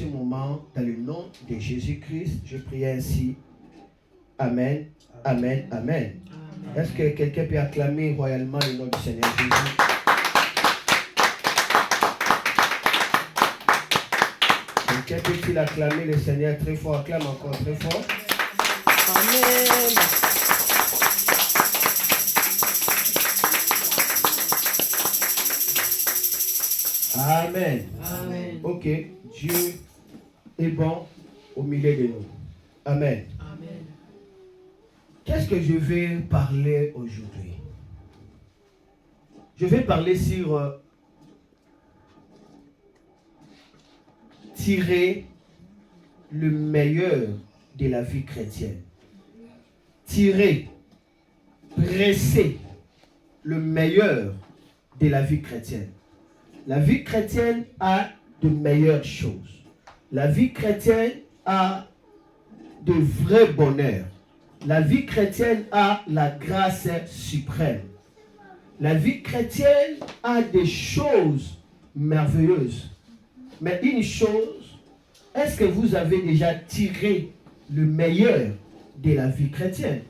ce moment dans le nom de Jésus-Christ. Je prie ainsi. Amen, amen, amen. Est-ce que quelqu'un peut acclamer royalement le nom du Seigneur Jésus? Quelqu'un peut-il acclamer le Seigneur très fort? Acclame encore très fort. Amen. Amen. Amen. Ok, Dieu est bon au milieu de nous. Amen. Amen. Qu'est-ce que je vais parler aujourd'hui? Je vais parler sur tirer le meilleur de la vie chrétienne. Tirer, presser le meilleur de la vie chrétienne. La vie chrétienne a de meilleures choses. La vie chrétienne a de vrais bonheurs. La vie chrétienne a la grâce suprême. La vie chrétienne a des choses merveilleuses. Mais une chose, est-ce que vous avez déjà tiré le meilleur de la vie chrétienne?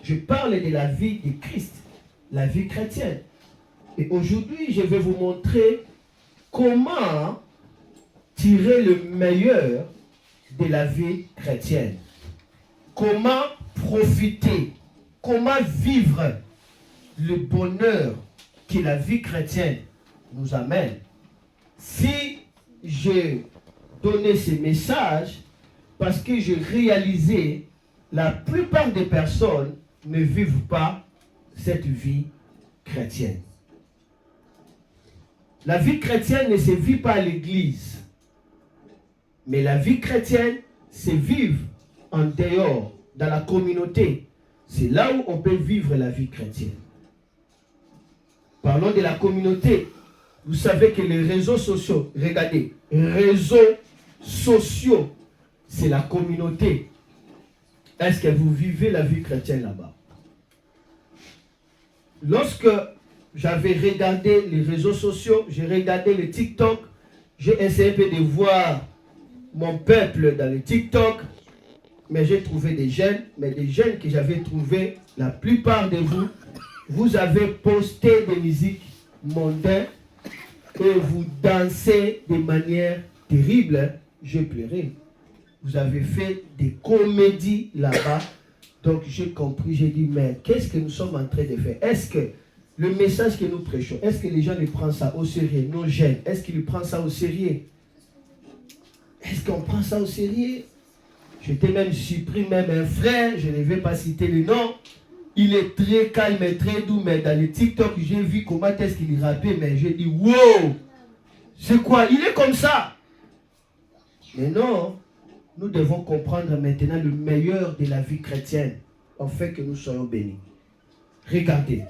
Je parle de la vie de Christ, la vie chrétienne. Et aujourd'hui, je vais vous montrer comment tirer le meilleur de la vie chrétienne. Comment profiter, comment vivre le bonheur que la vie chrétienne nous amène. Si j'ai donné ce message, parce que j'ai réalisé la plupart des personnes ne vivent pas cette vie chrétienne. La vie chrétienne ne se vit pas à l'église. Mais la vie chrétienne se vit en dehors, dans la communauté. C'est là où on peut vivre la vie chrétienne. Parlons de la communauté. Vous savez que les réseaux sociaux, regardez, réseaux sociaux, c'est la communauté. Est-ce que vous vivez la vie chrétienne là-bas? Lorsque j'avais regardé les réseaux sociaux, j'ai regardé le TikTok, j'ai essayé un peu de voir mon peuple dans le TikTok, mais j'ai trouvé des jeunes, mais des jeunes que j'avais trouvé, la plupart de vous, vous avez posté des musiques mondaines et vous dansez de manière terrible. J'ai pleuré. Vous avez fait des comédies là-bas. Donc j'ai compris, j'ai dit, mais qu'est-ce que nous sommes en train de faire? Est-ce que le message que nous prêchons, est-ce que les gens le prennent ça au sérieux? Nos jeunes, est-ce qu'ils prennent ça au sérieux? Est-ce qu'on prend ça au sérieux? J'étais même surpris, même un frère, je ne vais pas citer le nom. Il est très calme et très doux, mais dans le TikTok, j'ai vu comment est-ce qu'il rappait, mais j'ai dit, wow! C'est quoi? Il est comme ça! Mais non, nous devons comprendre maintenant le meilleur de la vie chrétienne, en fait que nous soyons bénis. Regardez,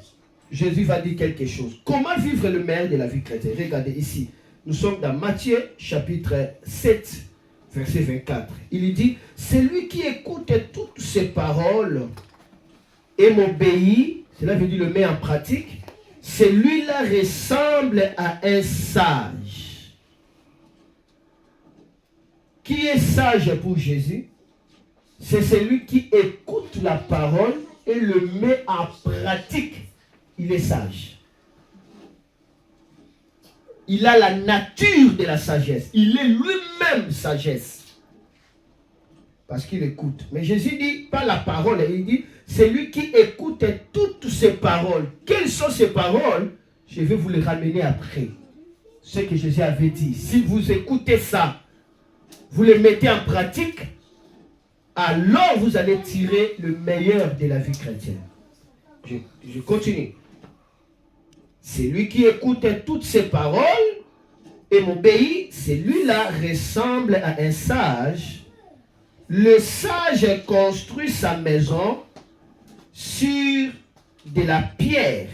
Jésus va dire quelque chose. Comment vivre le meilleur de la vie chrétienne? Regardez ici, nous sommes dans Matthieu chapitre 7, verset 24. Il dit, celui qui écoute toutes ces paroles et m'obéit, cela veut dire le met en pratique, celui-là ressemble à un sage. Qui est sage pour Jésus? C'est celui qui écoute la parole et le met en pratique. Il est sage. Il a la nature de la sagesse. Il est lui-même sagesse. Parce qu'il écoute. Mais Jésus dit, pas la parole, il dit, c'est lui qui écoute toutes ces paroles. Quelles sont ces paroles? Je vais vous les ramener après. Ce que Jésus avait dit. Si vous écoutez ça, vous les mettez en pratique, alors vous allez tirer le meilleur de la vie chrétienne. Je continue. Celui qui écoute toutes ces paroles et m'obéit, celui-là ressemble à un sage. Le sage construit sa maison sur de la pierre.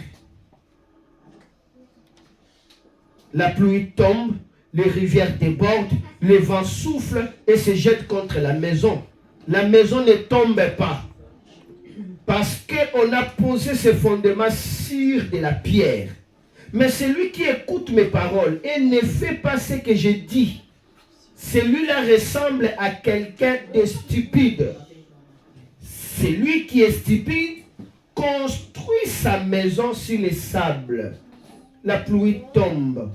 La pluie tombe, les rivières débordent, le vent souffle et se jette contre la maison. La maison ne tombe pas. Parce qu'on a posé ses fondements sur de la pierre. Mais celui qui écoute mes paroles et ne fait pas ce que je dis, celui-là ressemble à quelqu'un de stupide. Celui qui est stupide construit sa maison sur les sables. La pluie tombe,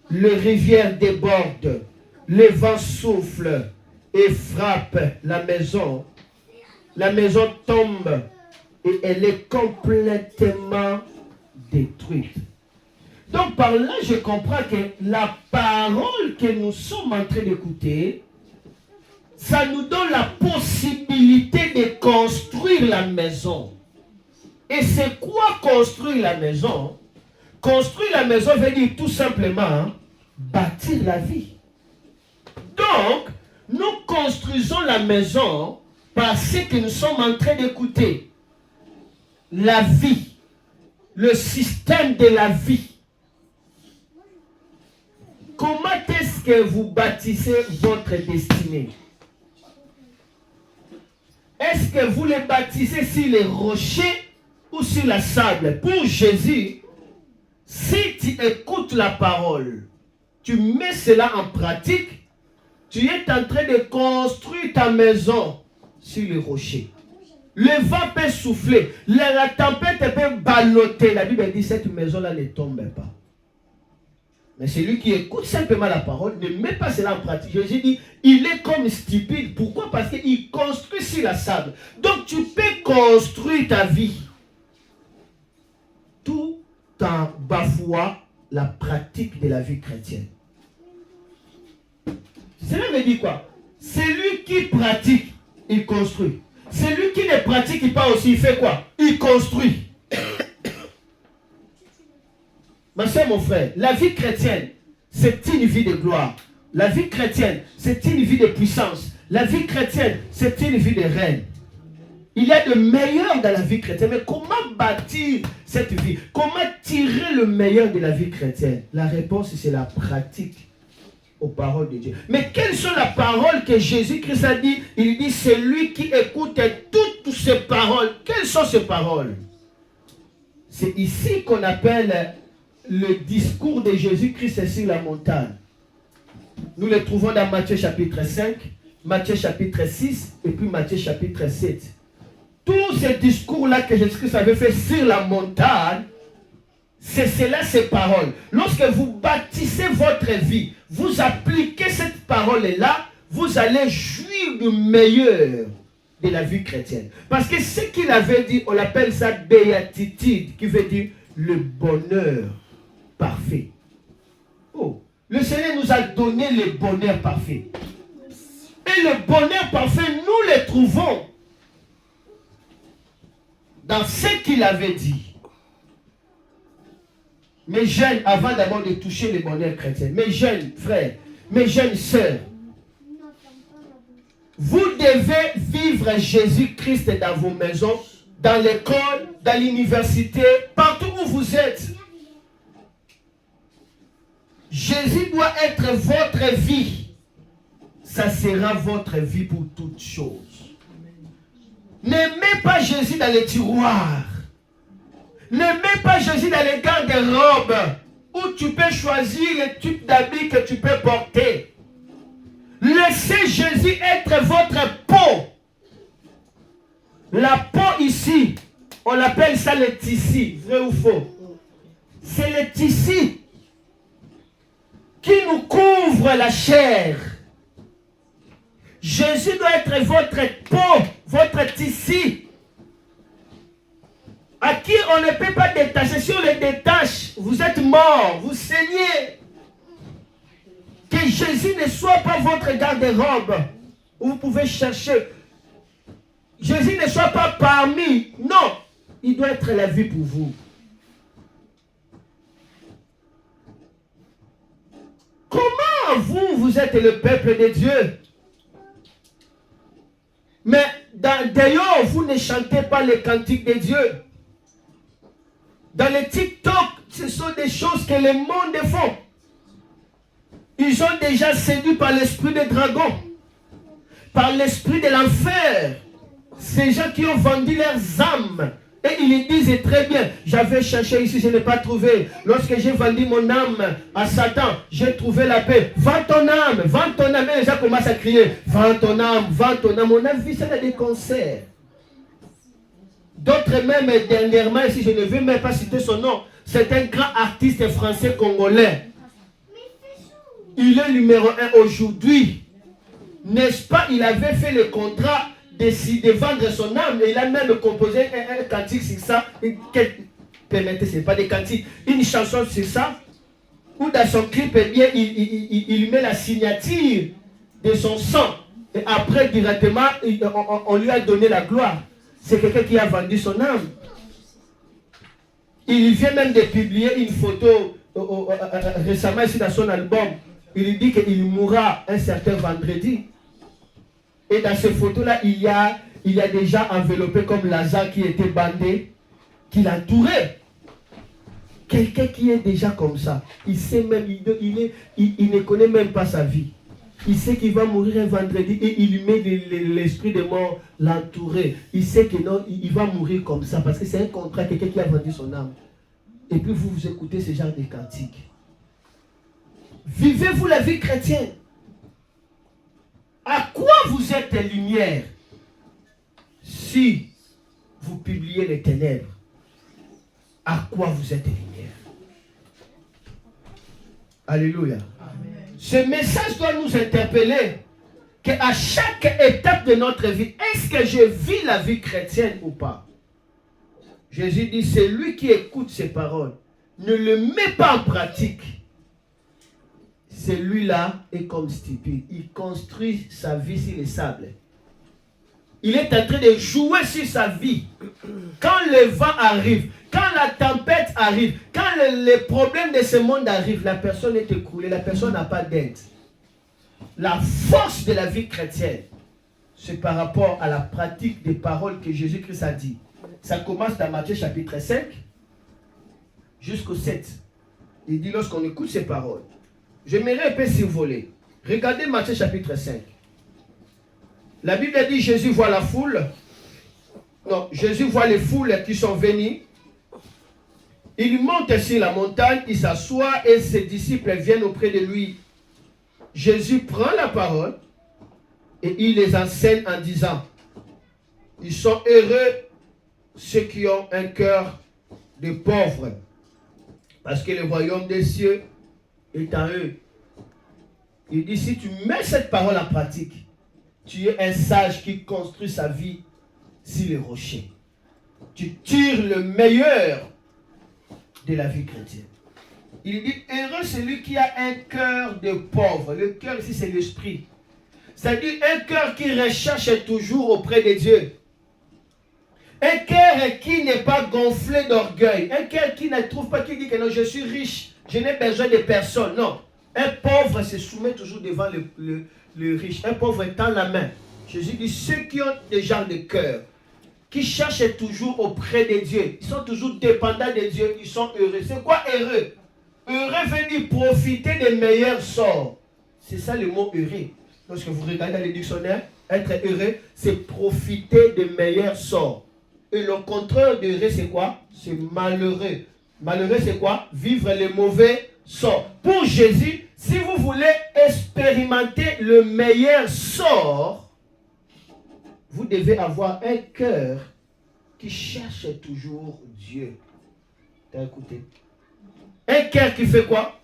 les rivières débordent, le vent souffle et frappe la maison. La maison tombe et elle est complètement détruite. Donc par là, je comprends que la parole que nous sommes en train d'écouter, ça nous donne la possibilité de construire la maison. Et c'est quoi construire la maison? Construire la maison veut dire tout simplement bâtir la vie. Donc, nous construisons la maison parce que nous sommes en train d'écouter la vie, le système de la vie. Comment est-ce que vous bâtissez votre destinée? Est-ce que vous les bâtissez sur les rochers ou sur la sable? Pour Jésus, si tu écoutes la parole, tu mets cela en pratique, tu es en train de construire ta maison sur les rochers. Le vent peut souffler, la tempête peut balloter. La Bible dit cette maison-là ne tombe pas. Mais celui qui écoute simplement la parole ne met pas cela en pratique. Jésus dit, il est comme stupide. Pourquoi? Parce qu'il construit sur la sable. Donc tu peux construire ta vie tout en bafouant la pratique de la vie chrétienne. Cela veut dire quoi? Celui qui pratique, il construit. Celui qui ne pratique pas aussi, il fait quoi? Il construit. Ma soeur, mon frère, la vie chrétienne, c'est une vie de gloire. La vie chrétienne, c'est une vie de puissance. La vie chrétienne, c'est une vie de règne. Il y a de meilleur dans la vie chrétienne. Mais comment bâtir cette vie? Comment tirer le meilleur de la vie chrétienne? La réponse, c'est la pratique aux paroles de Dieu. Mais quelles sont les paroles que Jésus-Christ a dit? Il dit, c'est lui qui écoute toutes ces paroles. Quelles sont ces paroles? C'est ici qu'on appelle le discours de Jésus-Christ sur la montagne. Nous le trouvons dans Matthieu chapitre 5, Matthieu chapitre 6 et puis Matthieu chapitre 7. Tous ces discours-là que Jésus-Christ avait fait sur la montagne, c'est cela, ces paroles. Lorsque vous bâtissez votre vie, vous appliquez cette parole-là, vous allez jouir du meilleur de la vie chrétienne. Parce que ce qu'il avait dit, on l'appelle ça béatitude, qui veut dire le bonheur parfait. Oh, le Seigneur nous a donné le bonheur parfait. Et le bonheur parfait, nous le trouvons dans ce qu'il avait dit. Mes jeunes, avant d'abord de toucher le bonheur chrétien, mes jeunes frères, mes jeunes sœurs, vous devez vivre Jésus-Christ dans vos maisons, dans l'école, dans l'université, partout où vous êtes. Jésus doit être votre vie. Ça sera votre vie pour toutes choses. Ne mets pas Jésus dans les tiroirs. Ne mets pas Jésus dans les garde-robes où tu peux choisir le type d'habits que tu peux porter. Laissez Jésus être votre peau. La peau ici, on l'appelle ça le tissu, vrai ou faux? C'est le tissu qui nous couvre la chair. Jésus doit être votre peau, votre tissu, à qui on ne peut pas détacher. Si on le détache, vous êtes mort, vous saignez. Que Jésus ne soit pas votre garde-robe où vous pouvez chercher. Jésus ne soit pas parmi. Non, il doit être la vie pour vous. Comment vous êtes le peuple de Dieu? Mais d'ailleurs, vous ne chantez pas les cantiques de Dieu. Dans les TikTok, ce sont des choses que le monde font. Ils ont déjà séduit par l'esprit des dragons, par l'esprit de l'enfer. Ces gens qui ont vendu leurs âmes Et ils disent très bien, j'avais cherché ici, je n'ai pas trouvé. Lorsque j'ai vendu mon âme à Satan, j'ai trouvé la paix. Vends ton âme, vends ton âme. Et les gens commencent à crier, vends ton âme, vends ton âme. On a vu ça dans des concerts. D'autres même dernièrement, si je ne veux même pas citer son nom, c'est un grand artiste français congolais. Il est numéro 1 aujourd'hui. N'est-ce pas, il avait fait le contrat de vendre son âme et il a même composé un cantique sur ça. Permettez, ce n'est pas des cantiques, une chanson sur ça. Où dans son clip, eh bien, il met la signature de son sang. Et après, directement, on lui a donné la gloire. C'est quelqu'un qui a vendu son âme. Il vient même de publier une photo récemment ici dans son album. Il dit qu'il mourra un certain vendredi. Et dans ces photos-là, il y a déjà enveloppé comme Lazare qui était bandé, qui l'entourait. Quelqu'un qui est déjà comme ça, il sait même, il ne connaît même pas sa vie. Il sait qu'il va mourir un vendredi et il lui met l'esprit de mort l'entourer. Il sait que non, il va mourir comme ça parce que c'est un contrat, quelqu'un qui a vendu son âme. Et puis vous écoutez ce genre de cantiques. Vivez-vous la vie chrétienne? À quoi vous êtes lumière si vous publiez les ténèbres? À quoi vous êtes lumière? Alléluia. Amen. Ce message doit nous interpeller qu'à chaque étape de notre vie, est-ce que je vis la vie chrétienne ou pas? Jésus dit, c'est lui qui écoute ces paroles, ne le met pas en pratique. Celui-là est comme stupide. Il construit sa vie sur les sables. Il est en train de jouer sur sa vie. Quand le vent arrive, quand la tempête arrive, quand les problèmes de ce monde arrivent, la personne est écroulée, la personne n'a pas d'aide. La force de la vie chrétienne, c'est par rapport à la pratique des paroles que Jésus-Christ a dit. Ça commence dans Matthieu chapitre 5 jusqu'au 7. Il dit lorsqu'on écoute ces paroles, j'aimerais un peu survoler. Regardez Matthieu chapitre 5. La Bible dit Jésus voit la foule. Non, Jésus voit les foules qui sont venues. Il monte sur la montagne, il s'assoit et ses disciples viennent auprès de lui. Jésus prend la parole et il les enseigne en disant, ils sont heureux ceux qui ont un cœur de pauvres, parce que le royaume des cieux est en eux. Il dit, si tu mets cette parole en pratique, tu es un sage qui construit sa vie sur les rochers. Tu tires le meilleur de la vie chrétienne. Il dit, heureux celui qui a un cœur de pauvre. Le cœur ici, c'est l'esprit. C'est-à-dire un cœur qui recherche toujours auprès de Dieu. Un cœur qui n'est pas gonflé d'orgueil. Un cœur qui ne trouve pas, qui dit que non, je suis riche, je n'ai besoin de personne. Non. Un pauvre se soumet toujours devant le riche. Un pauvre tend la main. Jésus dit, ceux qui ont des gens de cœur, qui cherchent toujours auprès de Dieu, ils sont toujours dépendants de Dieu, ils sont heureux. C'est quoi heureux? Heureux veut dire profiter des meilleurs sorts. C'est ça le mot heureux. Lorsque vous regardez dans le dictionnaire, être heureux, c'est profiter des meilleurs sorts. Et le contraire d'heureux, c'est quoi? C'est malheureux. Malheureux, c'est quoi? Vivre les mauvais sorts. Pour Jésus, si vous voulez expérimenter le meilleur sort, vous devez avoir un cœur qui cherche toujours Dieu. T'as écouté? Un cœur qui fait quoi?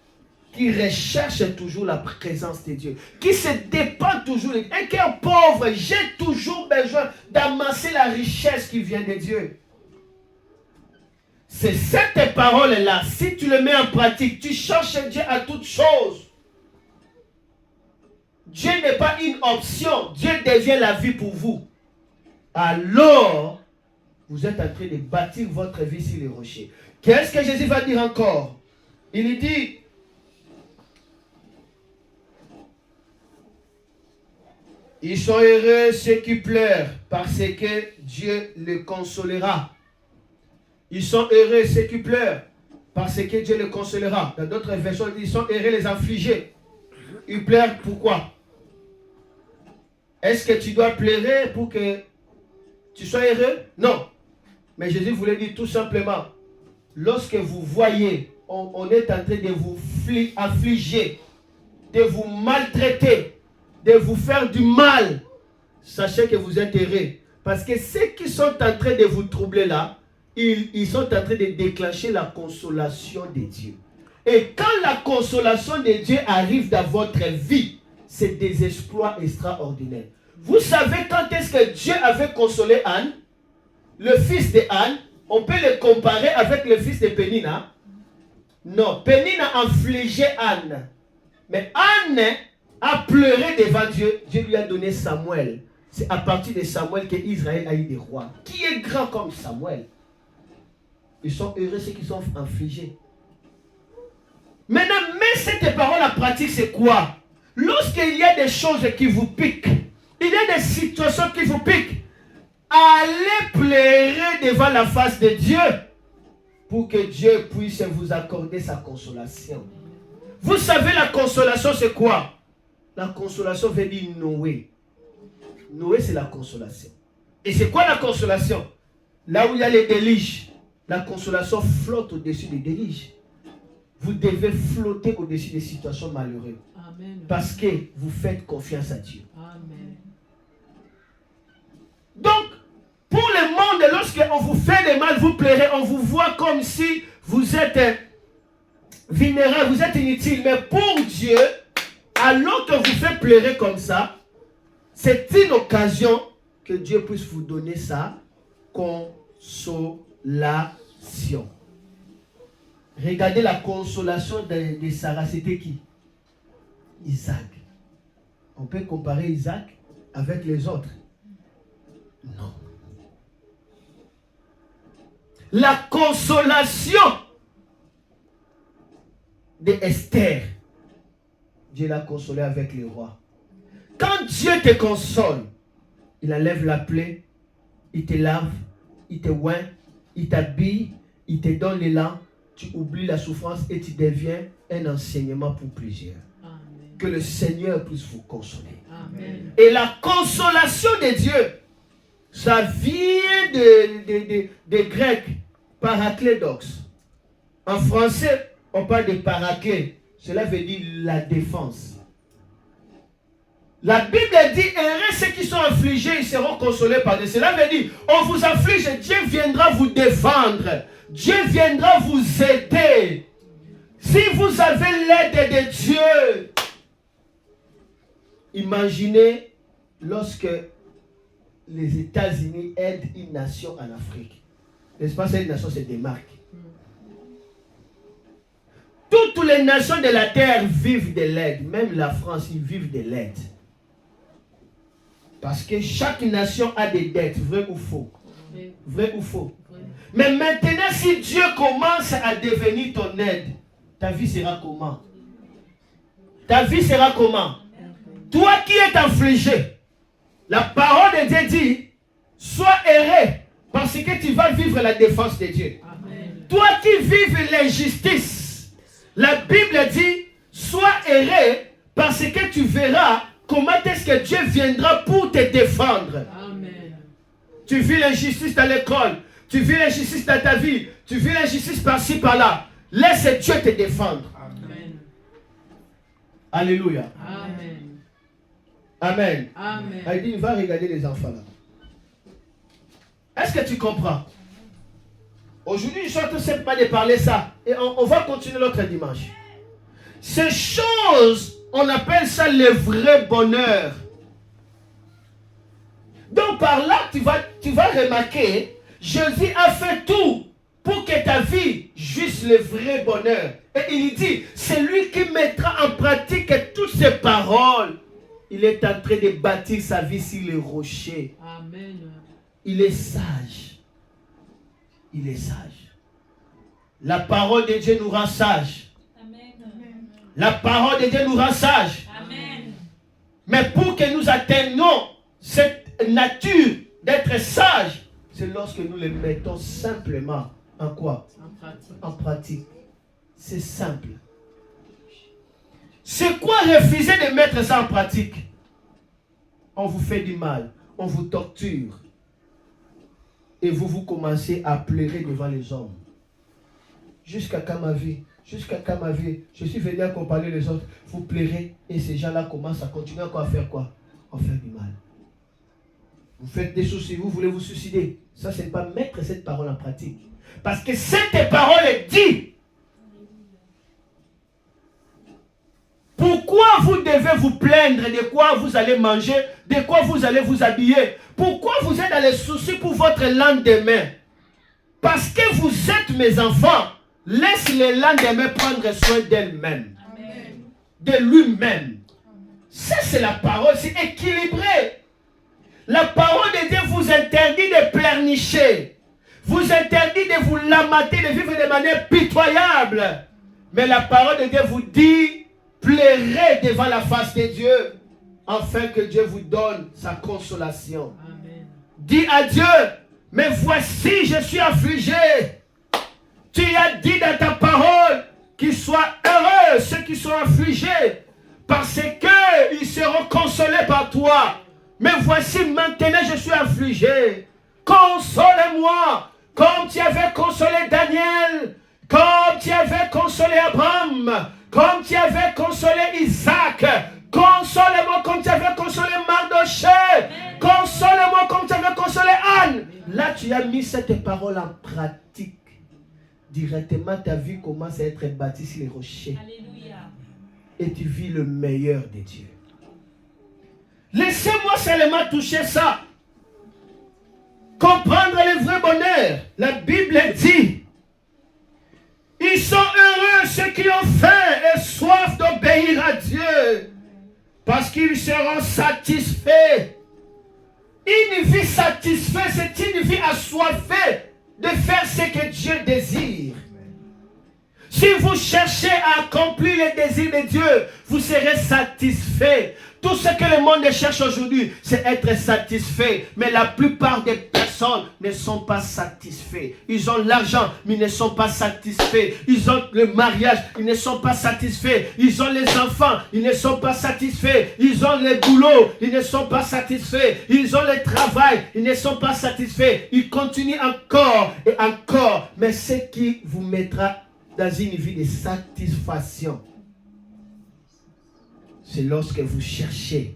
Qui recherche toujours la présence de Dieu. Qui se dépend toujours. Un cœur pauvre, j'ai toujours besoin d'amasser la richesse qui vient de Dieu. C'est cette parole-là, si tu le mets en pratique, tu cherches Dieu à toutes choses. Dieu n'est pas une option, Dieu devient la vie pour vous. Alors, vous êtes en train de bâtir votre vie sur les rochers. Qu'est-ce que Jésus va dire encore? Il dit, ils sont heureux ceux qui pleurent, parce que Dieu les consolera. Ils sont heureux ceux qui pleurent, parce que Dieu les consolera. Dans d'autres versions, ils sont heureux les affligés. Ils pleurent pourquoi? Est-ce que tu dois pleurer pour que tu sois heureux? Non. Mais Jésus voulait dire tout simplement, lorsque vous voyez, on est en train de vous affliger, de vous maltraiter, de vous faire du mal, sachez que vous êtes heureux. Parce que ceux qui sont en train de vous troubler là, ils sont en train de déclencher la consolation de Dieu. Et quand la consolation de Dieu arrive dans votre vie, c'est des exploits extraordinaires. Vous savez quand est-ce que Dieu avait consolé Anne, le fils de Anne? On peut le comparer avec le fils de Pénina. Non, Pénina a infligé Anne. Mais Anne a pleuré devant Dieu. Dieu lui a donné Samuel. C'est à partir de Samuel que Israël a eu des rois. Qui est grand comme Samuel? Ils sont heureux ceux qui sont infligés. Maintenant, mais cette parole en pratique, c'est quoi? Lorsqu'il y a des choses qui vous piquent, il y a des situations qui vous piquent, allez pleurer devant la face de Dieu pour que Dieu puisse vous accorder sa consolation. Vous savez la consolation c'est quoi? La consolation veut dire Noé. Noé c'est la consolation. Et c'est quoi la consolation? Là où il y a les déluges, la consolation flotte au-dessus des déluges. Vous devez flotter au-dessus des situations malheureuses. Amen. Parce que vous faites confiance à Dieu. Amen. Donc, pour le monde, lorsqu'on vous fait des mal, vous pleurez, on vous voit comme si vous êtes vulnérable, vous êtes inutile. Mais pour Dieu, alors que vous fait pleurer comme ça, c'est une occasion que Dieu puisse vous donner sa consolation. Regardez la consolation de Sarah, c'était qui? Isaac. On peut comparer Isaac avec les autres? Non. La consolation de Esther, Dieu l'a consolé avec les rois. Quand Dieu te console, il enlève la plaie, il te lave, il te oint, il t'habille, il te donne l'élan, tu oublies la souffrance et tu deviens un enseignement pour plusieurs. Amen. Que le Seigneur puisse vous consoler. Amen. Et la consolation de Dieu, ça vient de grec, paraklédox. En français, on parle de paraclé. Cela veut dire la défense. La Bible dit, heureux ceux qui sont affligés, ils seront consolés par Dieu. Cela veut dire, on vous afflige, Dieu viendra vous défendre. Dieu viendra vous aider. Si vous avez l'aide de Dieu, imaginez lorsque les États-Unis aident une nation en Afrique. N'est-ce pas, cette nation se démarque. Toutes les nations de la terre vivent de l'aide. Même la France, ils vivent de l'aide. Parce que chaque nation a des dettes, vrai ou faux? Vrai ou faux? Mais maintenant, si Dieu commence à devenir ton aide, ta vie sera comment? Ta vie sera comment? Toi qui es affligé, la parole de Dieu dit, sois heureux parce que tu vas vivre la défense de Dieu. Amen. Toi qui vives l'injustice, la Bible dit, sois heureux parce que tu verras comment est-ce que Dieu viendra pour te défendre. Amen. Tu vis l'injustice à l'école, tu vis l'injustice dans ta vie, tu vis l'injustice par-ci, par-là. Laisse Dieu te défendre. Amen. Alléluia. Amen. Amen. Amen. Il dit, va regarder les enfants là. Est-ce que tu comprends? Aujourd'hui, je suis en train de parler ça. Et on va continuer l'autre dimanche. Ces choses, on appelle ça le vrai bonheur. Donc par là, tu vas remarquer, Jésus a fait tout pour que ta vie jouisse le vrai bonheur. Et il dit, c'est lui qui mettra en pratique toutes ces paroles. Il est en train de bâtir sa vie sur les rochers. Amen. Il est sage. Il est sage. La parole de Dieu nous rend sages. Amen. La parole de Dieu nous rend sages. Amen. Mais pour que nous atteignions cette nature d'être sages, c'est lorsque nous les mettons simplement en quoi? En pratique. En pratique. C'est simple. C'est quoi refuser de mettre ça en pratique? On vous fait du mal, on vous torture. et vous commencez à pleurer devant les hommes. Jusqu'à quand ma vie? Jusqu'à quand ma vie? Je suis venu accompagner les autres. Vous pleurez et ces gens-là commencent à continuer encore à faire quoi? À faire du mal. Vous faites des soucis, vous voulez vous suicider. Ça, c'est pas mettre cette parole en pratique. Parce que cette parole est dit. Pourquoi vous devez vous plaindre de quoi vous allez manger, de quoi vous allez vous habiller? Pourquoi vous êtes dans les soucis pour votre lendemain? Parce que vous êtes mes enfants. Laisse le lendemain prendre soin d'elle-même. De lui-même. Ça, c'est la parole, c'est équilibré. La parole de Dieu vous interdit de pleurnicher. Vous interdit de vous lamenter, de vivre de manière pitoyable. Mais la parole de Dieu vous dit, pleurez devant la face de Dieu, afin que Dieu vous donne sa consolation. Amen. Dis à Dieu, mais voici, je suis affligé. Tu as dit dans ta parole qu'ils soient heureux, ceux qui sont affligés, parce qu'ils seront consolés par toi. Mais voici, maintenant, je suis affligé. Console-moi, comme tu avais consolé Daniel, comme tu avais consolé Abraham, comme tu avais consolé Isaac. Console-moi comme tu avais consolé Mardoché. Console-moi comme tu avais consolé Anne. Là, tu as mis cette parole en pratique. Directement, ta vie commence à être bâtie sur les rochers. Alléluia. Et tu vis le meilleur de Dieu. Laissez-moi seulement toucher ça. Comprendre le vrai bonheur. La Bible dit, ils sont heureux ceux qui ont faim et soif d'obéir à Dieu, parce qu'ils seront satisfaits. Une vie satisfaite, c'est une vie assoiffée de faire ce que Dieu désire. Si vous cherchez à accomplir les désirs de Dieu, vous serez satisfait. Tout ce que le monde cherche aujourd'hui, c'est être satisfait. Mais la plupart des personnes ne sont pas satisfaits. Ils ont l'argent, mais ils ne sont pas satisfaits. Ils ont le mariage, ils ne sont pas satisfaits. Ils ont les enfants, ils ne sont pas satisfaits. Ils ont le boulot, ils ne sont pas satisfaits. Ils ont le travail, ils ne sont pas satisfaits. Ils continuent encore et encore. Mais ce qui vous mettra dans une vie de satisfaction, c'est lorsque vous cherchez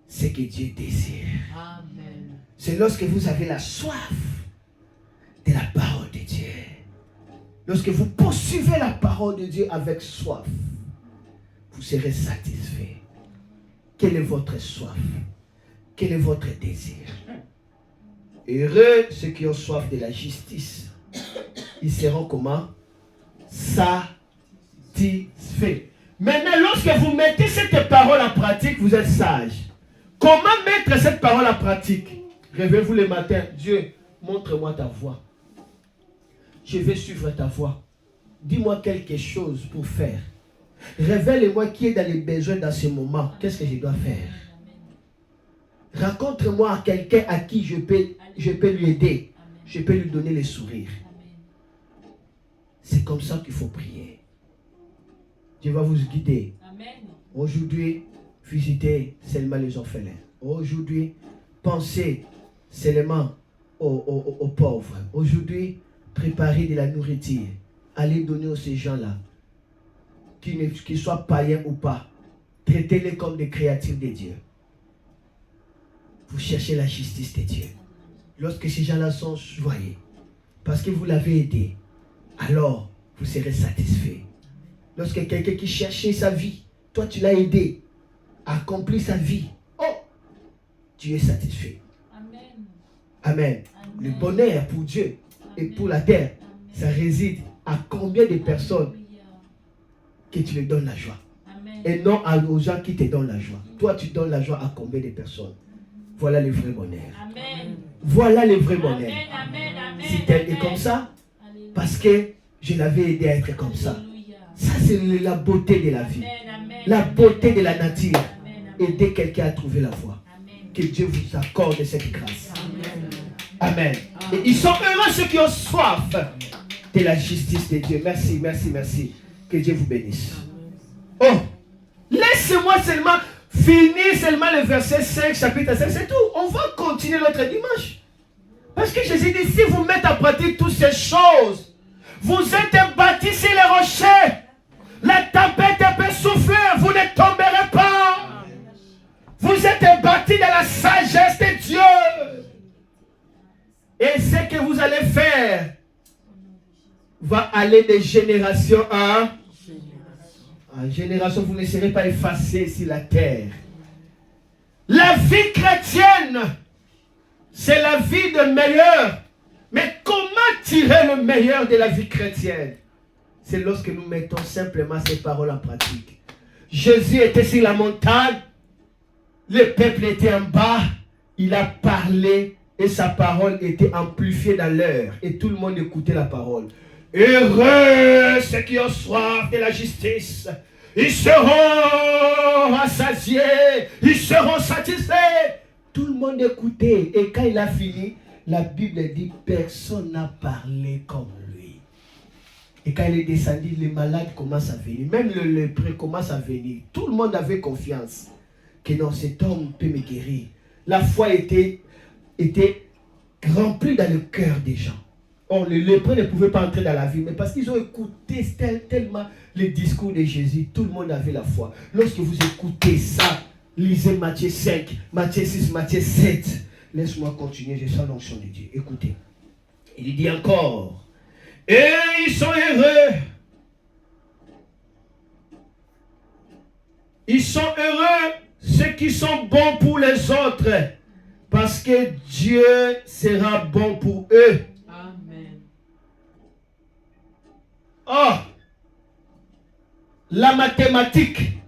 ce que Dieu désire. Amen. C'est lorsque vous avez la soif de la parole de Dieu. Lorsque vous poursuivez la parole de Dieu avec soif, vous serez satisfait. Quelle est votre soif? Quel est votre désir? Heureux ceux qui ont soif de la justice. Ils seront comment? Satisfaits. Maintenant, lorsque vous mettez cette parole en pratique, vous êtes sage. Comment mettre cette parole en pratique? Réveillez-vous le matin. Dieu, montre-moi ta voie. Je vais suivre ta voie. Dis-moi quelque chose pour faire. Révèle-moi qui est dans les besoins dans ce moment. Qu'est-ce que je dois faire? Rencontre-moi à quelqu'un à qui je peux lui aider. Je peux lui donner le sourire. C'est comme ça qu'il faut prier. Dieu va vous guider. Aujourd'hui, visitez seulement les orphelins. Aujourd'hui, pensez seulement aux pauvres. Aujourd'hui, préparez de la nourriture. Allez donner à ces gens-là, qu'ils soient païens ou pas. Traitez-les comme des créatures de Dieu. Vous cherchez la justice de Dieu. Lorsque ces gens-là sont joyeux, parce que vous l'avez aidé, alors vous serez satisfait. Lorsque quelqu'un qui cherchait sa vie, toi tu l'as aidé à accomplir sa vie, oh, tu es satisfait. Amen. Amen. Amen. Le bonheur pour Dieu et pour la terre, ça réside à combien de personnes que tu leur donnes la joie. Amen. Et non aux gens qui te donnent la joie. Toi tu donnes la joie à combien de personnes? Voilà le vrai bonheur. Amen. Voilà le vrai bonheur. Amen. Si tel est comme ça, parce que je l'avais aidé à être comme ça. Ça, c'est la beauté de la vie. La beauté de la nature. Aider quelqu'un à trouver la voie. Que Dieu vous accorde cette grâce. Amen. Et ils sont heureux ceux qui ont soif de la justice de Dieu. Merci, merci, merci. Que Dieu vous bénisse. Oh, laissez-moi seulement finir seulement le verset 5, chapitre 5. C'est tout. On va continuer l'autre dimanche. Parce que Jésus dit, si vous mettez en pratique toutes ces choses, vous êtes bâtis sur les rochers. La tempête peut souffler, vous ne tomberez pas. Vous êtes bâtis dans la sagesse de Dieu. Et ce que vous allez faire va aller de génération en génération. Vous ne serez pas effacés sur la terre. La vie chrétienne, c'est la vie de meilleur. Mais comment tirer le meilleur de la vie chrétienne? C'est lorsque nous mettons simplement ces paroles en pratique. Jésus était sur la montagne, le peuple était en bas, il a parlé et sa parole était amplifiée dans l'air et tout le monde écoutait la parole. Heureux ceux qui ont soif de la justice, ils seront rassasiés, ils seront satisfaits. Tout le monde écoutait et quand il a fini, la Bible dit personne n'a parlé comme lui. Et quand il est descendu, les malades commencent à venir, même le lépreux commence à venir. Tout le monde avait confiance que non, cet homme peut me guérir. La foi était remplie dans le cœur des gens. Or, les lépreux ne pouvaient pas entrer dans la vie, mais parce qu'ils ont écouté tellement les discours de Jésus, tout le monde avait la foi. Lorsque vous écoutez ça, lisez Matthieu 5, Matthieu 6, Matthieu 7. Laisse-moi continuer, je sens l'onction de Dieu. Écoutez. Il dit encore, et ils sont heureux. Ils sont heureux, ceux qui sont bons pour les autres, parce que Dieu sera bon pour eux. Amen. Oh, la mathématique.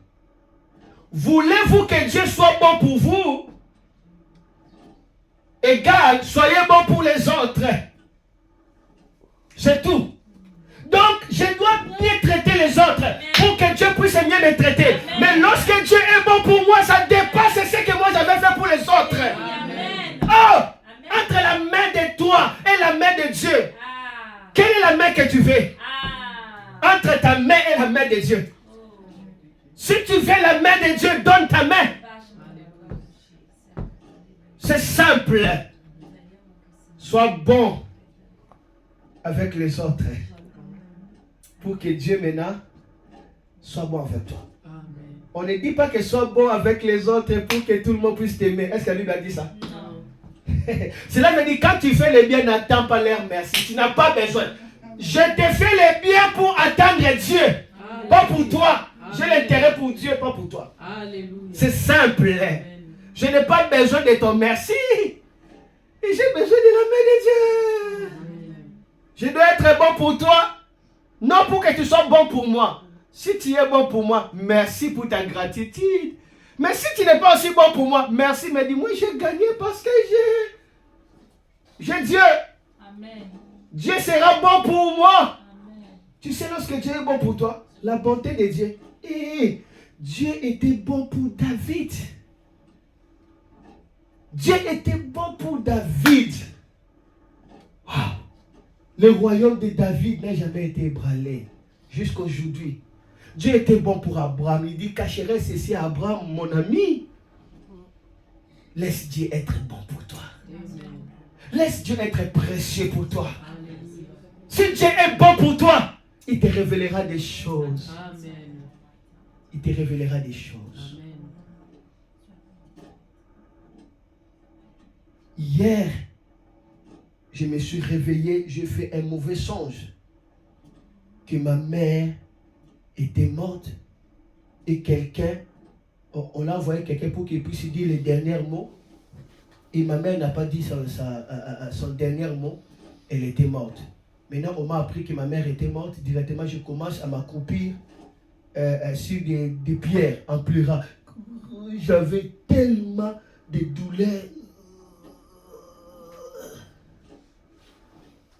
Voulez-vous que Dieu soit bon pour vous? Égal, soyez bon pour les autres. C'est tout. Donc, je dois mieux traiter les autres pour que Dieu puisse mieux me traiter. Mais lorsque Dieu est bon pour moi, ça dépasse ce que moi j'avais fait pour les autres. Amen. Oh, entre la main de toi et la main de Dieu, quelle est la main que tu veux? Entre ta main et la main de Dieu. Si tu veux la main de Dieu, donne ta main. C'est simple. Sois bon avec les autres pour que Dieu maintenant soit bon avec toi. Amen. On ne dit pas que sois bon avec les autres pour que tout le monde puisse t'aimer. Est-ce que la Bible a dit ça? Non. Cela veut dire quand tu fais le bien, n'attends pas leur merci. Tu n'as pas besoin. Je te fais le bien pour attendre Dieu. Alléluia. Pas pour toi. J'ai Amen. l'intérêt pour Dieu, pas pour toi. Alléluia. C'est simple. Amen. Je n'ai pas besoin de ton merci. Et j'ai besoin de la main de Dieu. Amen. Je dois être bon pour toi. Non pour que tu sois bon pour moi. Si tu es bon pour moi, merci pour ta gratitude. Mais si tu n'es pas aussi bon pour moi, merci. Mais dis-moi, j'ai gagné parce que j'ai Dieu. Amen. Dieu sera bon pour moi. Amen. Tu sais, lorsque Dieu est bon pour toi, la bonté de Dieu. Et Dieu était bon pour David. Dieu était bon pour David. Wow. Le royaume de David n'a jamais été ébranlé jusqu'à aujourd'hui. Dieu était bon pour Abraham. Il dit, cacherai ceci à Abraham, mon ami. Laisse Dieu être bon pour toi. Amen. Laisse Dieu être précieux pour toi. Alléluia. Si Dieu est bon pour toi, il te révélera des choses. Amen. Il te révélera des choses. Amen. Hier, je me suis réveillé, j'ai fait un mauvais songe. Que ma mère était morte et quelqu'un, on a envoyé quelqu'un pour qu'il puisse dire les derniers mots. Et ma mère n'a pas dit son dernier mot, elle était morte. Maintenant, on m'a appris que ma mère était morte. Directement, je commence à m'accroupir sur des pierres en pleurant. J'avais tellement de douleurs.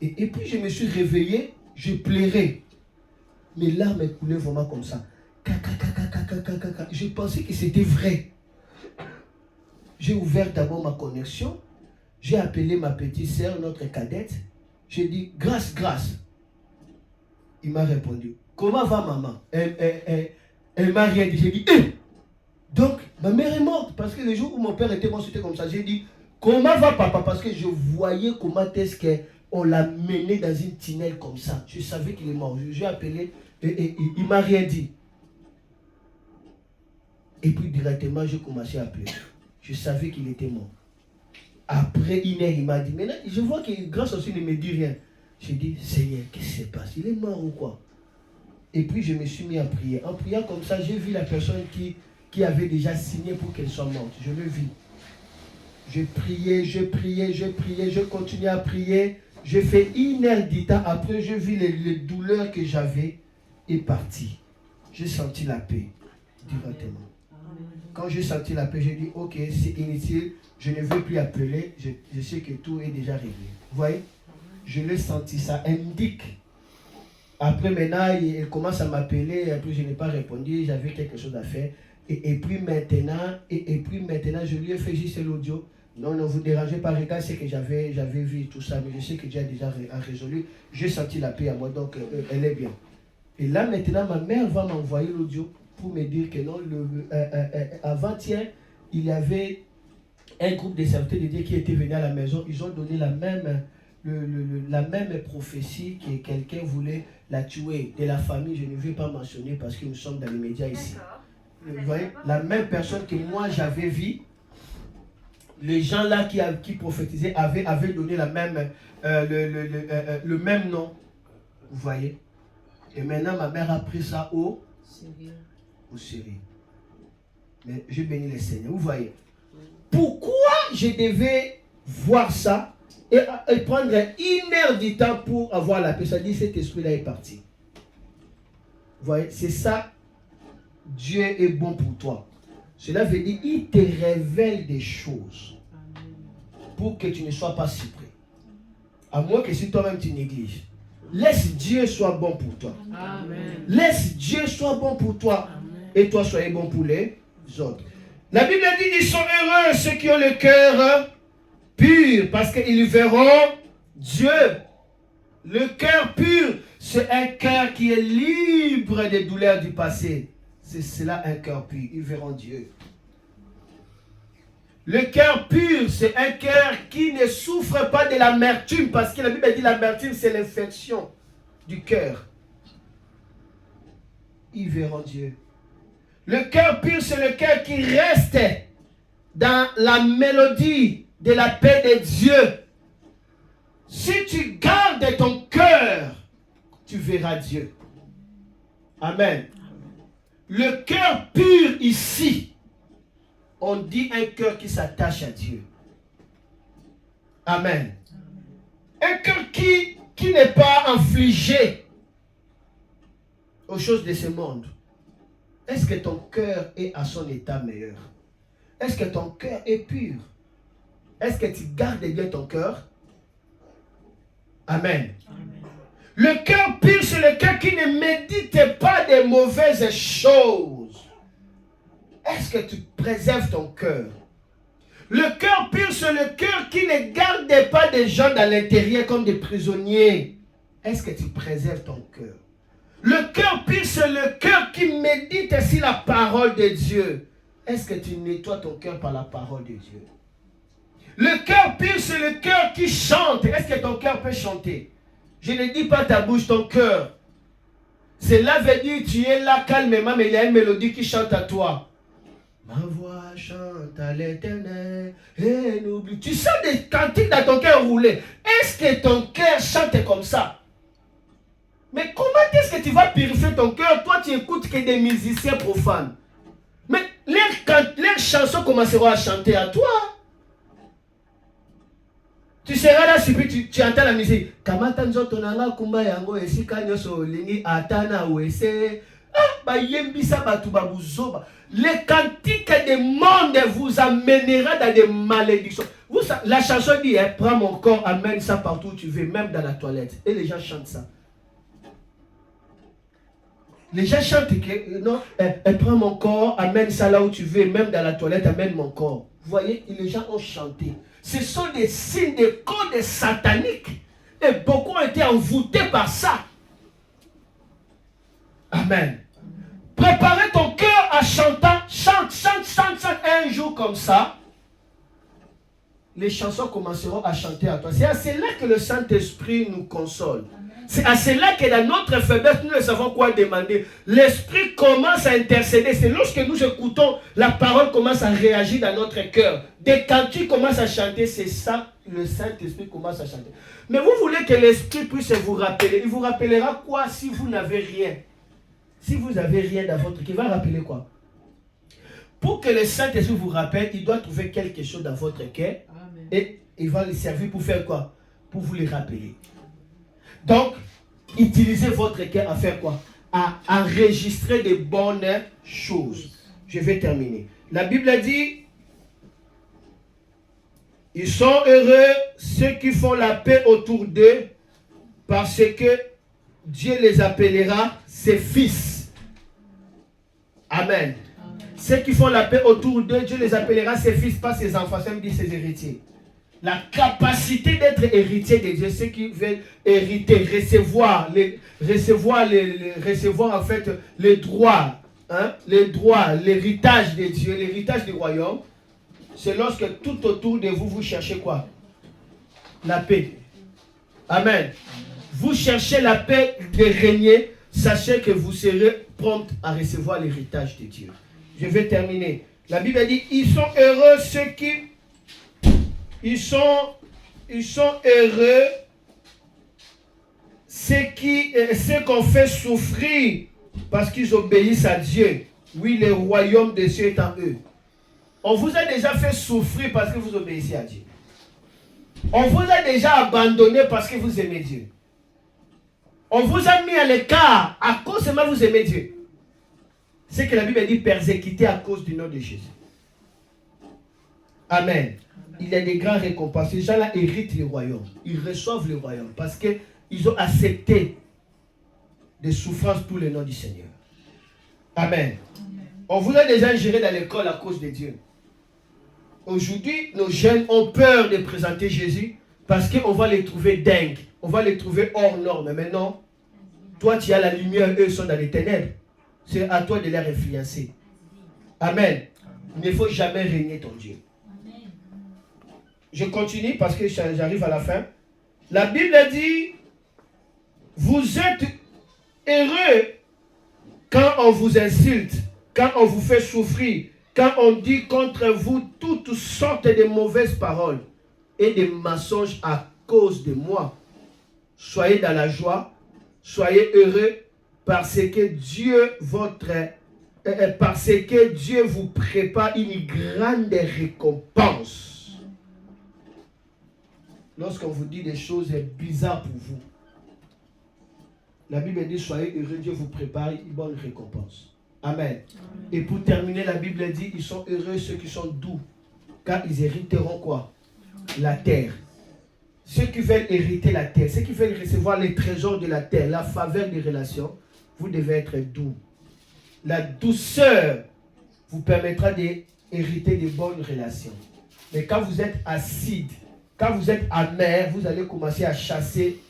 Et puis je me suis réveillé, je pleurais. Mes larmes coulaient vraiment comme ça. Je pensais que c'était vrai. J'ai ouvert d'abord ma connexion. J'ai appelé ma petite sœur, notre cadette. J'ai dit, grâce. Il m'a répondu, comment va maman? Elle m'a rien dit. J'ai dit, donc, ma mère est morte. Parce que le jour où mon père était mort, c'était comme ça. J'ai dit, Comment va papa? Parce que je voyais comment est-ce qu'on l'a mené dans une tunnel comme ça. Je savais qu'il est mort. J'ai appelé et il ne m'a rien dit. Et puis directement, j'ai commencé à pleurer. Je savais qu'il était mort. Après 1 heure, il m'a dit, maintenant, je vois que grâce à ça, il ne me dit rien. J'ai dit, Seigneur, qu'est-ce qui se passe? Il est mort ou quoi? Et puis je me suis mis à prier. En priant comme ça, j'ai vu la personne qui avait déjà signé pour qu'elle soit morte. Je le vis. Je priais, je continuais à prier. J'ai fait 1 heure du temps. Après, j'ai vu les douleurs que j'avais et parti. J'ai senti la paix directement. Quand j'ai senti la paix, j'ai dit, ok, c'est inutile. Je ne veux plus appeler. Je sais que tout est déjà réglé. Vous voyez? Je l'ai senti, ça indique. Après, maintenant, il commence à m'appeler. Et puis, je n'ai pas répondu. J'avais quelque chose à faire. Et puis maintenant, je lui ai fait juste l'audio. Non, ne vous dérangez pas. Regarde ce que j'avais vu, tout ça. Mais je sais que Dieu a déjà résolu. J'ai senti la paix à moi. Donc, elle est bien. Et là, maintenant, ma mère va m'envoyer l'audio pour me dire que non, avant-hier, il y avait un groupe de serviteurs de Dieu qui était venu à la maison. Ils ont donné la même prophétie que quelqu'un voulait la tuer de la famille. Je ne vais pas mentionner parce que nous sommes dans les médias ici. Vous voyez, la même personne que moi j'avais vue, les gens là qui prophétisaient avaient donné le même nom. Vous voyez. Et maintenant ma mère a pris ça au sérieux. Mais je bénis le Seigneur. Vous voyez. Pourquoi je devais voir ça et prendre 1 heure du temps pour avoir la paix? Ça dit cet esprit-là est parti. Vous voyez, c'est ça. Dieu est bon pour toi. Cela veut dire il te révèle des choses pour que tu ne sois pas surpris. À moins que si toi-même tu négliges. Laisse Dieu soit bon pour toi. Amen. Laisse Dieu soit bon pour toi. Amen. Et toi soyez bon pour les autres. La Bible dit ils sont heureux ceux qui ont le cœur pur parce qu'ils verront Dieu. Le cœur pur, c'est un cœur qui est libre des douleurs du passé. C'est cela un cœur pur. Ils verront Dieu. Le cœur pur, c'est un cœur qui ne souffre pas de l'amertume parce que la Bible dit l'amertume, c'est l'infection du cœur. Ils verront Dieu. Le cœur pur, c'est le cœur qui reste dans la mélodie de la paix de Dieu. Si tu gardes ton cœur, tu verras Dieu. Amen. Le cœur pur ici, on dit un cœur qui s'attache à Dieu. Amen. Un cœur qui n'est pas infligé aux choses de ce monde. Est-ce que ton cœur est à son état meilleur? Est-ce que ton cœur est pur? Est-ce que tu gardes bien ton cœur? Amen. Amen. Le cœur pur, c'est le cœur qui ne médite pas des mauvaises choses. Est-ce que tu préserves ton cœur? Le cœur pur, c'est le cœur qui ne garde pas des gens dans l'intérieur comme des prisonniers. Est-ce que tu préserves ton cœur? Le cœur pur, c'est le cœur qui médite sur la parole de Dieu. Est-ce que tu nettoies ton cœur par la parole de Dieu? Le cœur pur, c'est le cœur qui chante. Est-ce que ton cœur peut chanter? Je ne dis pas ta bouche, ton cœur. Cela veut dire tu es là calmement, mais il y a une mélodie qui chante à toi. Ma voix chante à l'Éternel et n'oublie. Tu sens des cantiques dans ton cœur rouler. Est-ce que ton cœur chante comme ça? Mais comment est-ce que tu vas purifier ton cœur? Toi, tu écoutes que des musiciens profanes. Mais leurs chansons commenceront à chanter à toi. Tu seras là, tu entends la musique. Les cantiques des mondes vous amènera dans des malédictions. La chanson dit, prends mon corps, amène ça partout où tu veux, même dans la toilette. Et les gens chantent ça. Les gens chantent que, non, prends mon corps, amène ça là où tu veux, même dans la toilette, amène mon corps. Vous voyez, les gens ont chanté. Ce sont des signes de codes sataniques. Et beaucoup ont été envoûtés par ça. Amen. Préparez ton cœur à chanter. Chante un jour comme ça. les chansons commenceront à chanter à toi. C'est à cela que le Saint-Esprit nous console. C'est à cela que dans notre faiblesse, nous ne savons quoi demander. L'Esprit commence à intercéder. C'est lorsque nous écoutons, la parole commence à réagir dans notre cœur. Dès quand tu commences à chanter, c'est ça, le Saint-Esprit commence à chanter. Mais vous voulez que l'Esprit puisse vous rappeler. Il vous rappellera quoi si vous n'avez rien? Si vous n'avez rien dans votre cœur, il va rappeler quoi? Pour que le Saint-Esprit vous rappelle, il doit trouver quelque chose dans votre cœur. Amen. Et il va le servir pour faire quoi? Pour vous les rappeler. Donc, utilisez votre cœur à faire quoi? À enregistrer de bonnes choses. Je vais terminer. La Bible a dit, ils sont heureux ceux qui font la paix autour d'eux, parce que Dieu les appellera ses fils. Amen. Ceux qui font la paix autour d'eux, Dieu les appellera ses fils, pas ses enfants, ça me dit ses héritiers. La capacité d'être héritier de Dieu, ceux qui veulent hériter, recevoir en fait les droits, l'héritage de Dieu, l'héritage du royaume, c'est lorsque tout autour de vous, vous cherchez quoi? La paix. Amen. Vous cherchez la paix de régner, sachez que vous serez prompt à recevoir l'héritage de Dieu. Je vais terminer. La Bible dit, ils sont heureux ceux qui... Ils sont heureux ceux qu'on fait souffrir parce qu'ils obéissent à Dieu. Oui, le royaume de Dieu est en eux. On vous a déjà fait souffrir parce que vous obéissez à Dieu. On vous a déjà abandonné parce que vous aimez Dieu. On vous a mis à l'écart à cause seulement vous aimez Dieu. C'est que la Bible dit persécuté à cause du nom de Jésus. Amen. Il y a des grandes récompenses. Ces gens-là héritent le royaume. Ils reçoivent le royaume parce qu'ils ont accepté des souffrances pour le nom du Seigneur. Amen. On vous a déjà ingéré dans l'école à cause de Dieu. Aujourd'hui, nos jeunes ont peur de présenter Jésus parce qu'on va les trouver dingues. On va les trouver hors norme. Mais non, toi tu as la lumière, eux sont dans les ténèbres. C'est à toi de les influencer. Amen. Il ne faut jamais régner ton Dieu. Je continue parce que j'arrive à la fin. La Bible dit, vous êtes heureux quand on vous insulte, quand on vous fait souffrir, quand on dit contre vous toutes sortes de mauvaises paroles et de mensonges à cause de moi. Soyez dans la joie, soyez heureux parce que Dieu vous prépare une grande récompense. Lorsqu'on vous dit des choses bizarres pour vous, la Bible dit soyez heureux, Dieu vous prépare une bonne récompense. Amen. Et pour terminer, la Bible dit ils sont heureux ceux qui sont doux, car ils hériteront quoi? La terre. Ceux qui veulent hériter la terre, ceux qui veulent recevoir les trésors de la terre, la faveur des relations, vous devez être doux. La douceur vous permettra d'hériter de bonnes relations. Mais quand vous êtes acide, quand vous êtes amer, vous allez commencer à chasser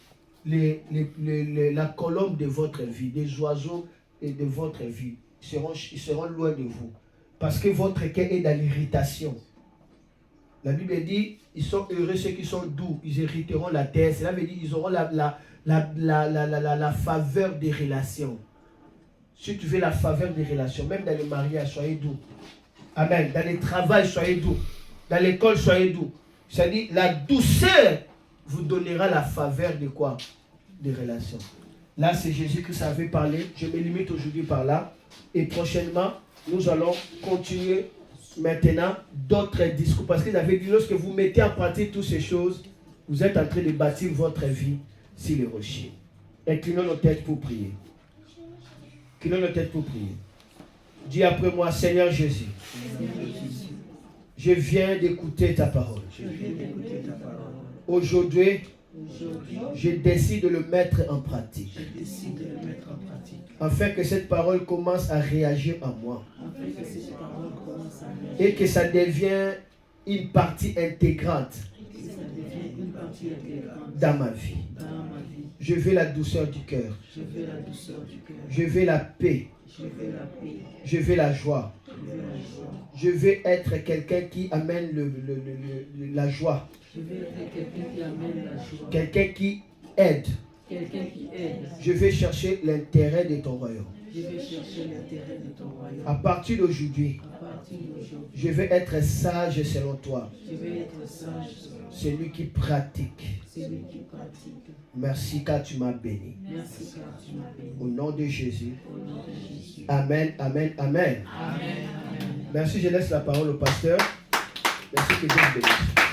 la colombe de votre vie, des oiseaux et de votre vie. Ils seront loin de vous. Parce que votre cœur est dans l'irritation. La Bible dit, ils sont heureux ceux qui sont doux, ils hériteront la terre. Cela veut dire qu'ils auront la faveur des relations. Si tu veux la faveur des relations, même dans le mariage, soyez doux. Amen. Dans le travail, soyez doux. Dans l'école, soyez doux. C'est-à-dire, la douceur vous donnera la faveur de quoi? Des relations. Là, c'est Jésus qui savait parler. Je me limite aujourd'hui par là. Et prochainement, nous allons continuer maintenant d'autres discours. Parce qu'il avait dit, lorsque vous mettez en pratique toutes ces choses, vous êtes en train de bâtir votre vie sur les rochers. Inclinons nos têtes pour prier. Inclinons nos têtes pour prier. Dis après moi, Seigneur Jésus. Je viens d'écouter ta parole. Aujourd'hui, je décide de le mettre en pratique. Afin que cette parole commence à réagir en moi. Et que ça devienne une partie intégrante dans ma vie. Je veux la douceur du cœur. Je veux la douceur du cœur. Je veux la paix. Je veux la paix. Je veux la joie. Je veux la joie. Je veux être quelqu'un qui amène la joie. Je veux être quelqu'un qui amène la joie. Quelqu'un qui aide. Quelqu'un qui aide. Je vais chercher l'intérêt de ton royaume. Je vais chercher l'intérêt de ton royaume. À partir d'aujourd'hui, À partir d'aujourd'hui, je vais être sage selon toi. je vais être sage. Celui qui pratique. Celui qui pratique. Merci car tu m'as béni. Merci car tu m'as béni. Au nom de Jésus. Au nom de Jésus. Amen, amen, amen. Amen. Amen. Merci, je laisse la parole au pasteur. Merci que Dieu vous bénisse.